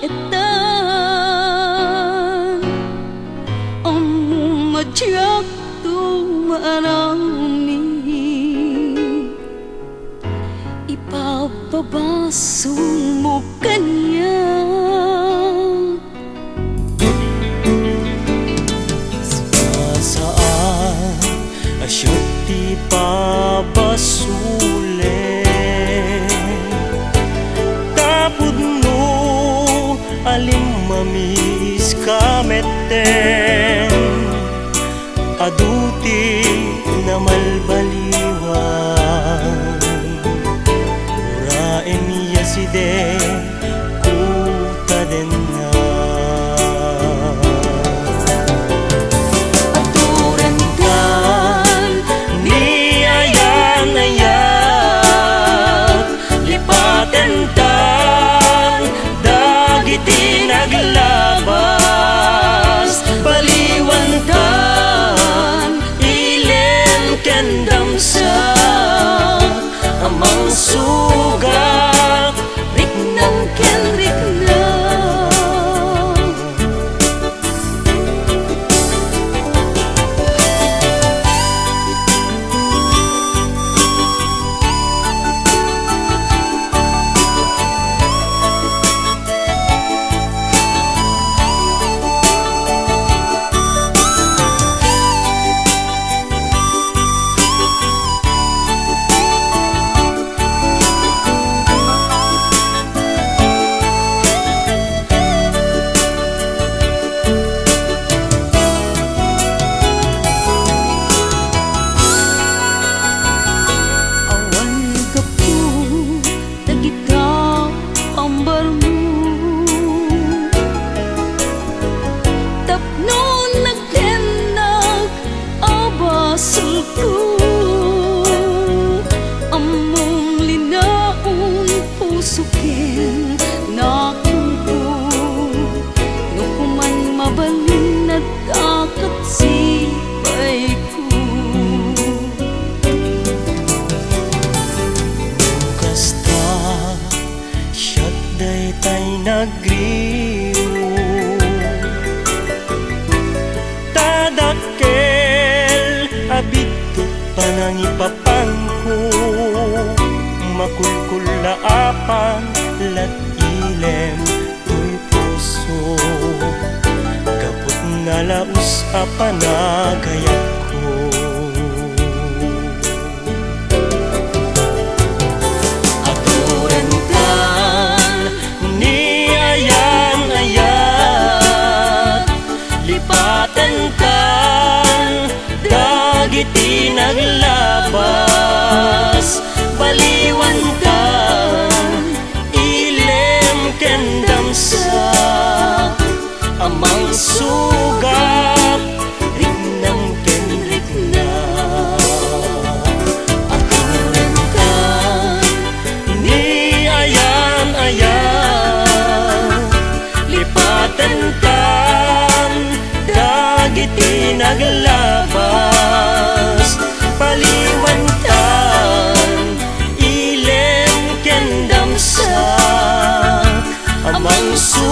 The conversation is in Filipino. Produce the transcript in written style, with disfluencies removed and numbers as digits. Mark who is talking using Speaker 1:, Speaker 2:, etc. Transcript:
Speaker 1: etan Among madyak tumarami Ipapabasong mo kanya
Speaker 2: Saan asyot ti pabasule Tapod no alim mamis kameten Aduti na malbaliwan Uraen niya si de kuta den na
Speaker 1: Aturan kan
Speaker 2: ni ayan-ayat Lipaten tan dagiti naglabas Baliwan tan ilen kendam sa amang sugat
Speaker 1: Riknam ken riknam Among linaon pusukin nakuko Nukuman mabalin at akat sipay ko
Speaker 2: Kasta siyat day tay nagriyo Tadakkel abito panangipapangko Makulkula apan lat ilem tuy puso Kaput nalaus apanagayat ko Aturan kan ni ayan-ayat Lipaten kan dagiti naglabas Baliwan kan ilem kendam sa amang sugat Riknam ken riknam Aturan kan ni ayan-ayat Lipaten kan dagiti naglabas Baliwan kan ilem kendam sa amang sugat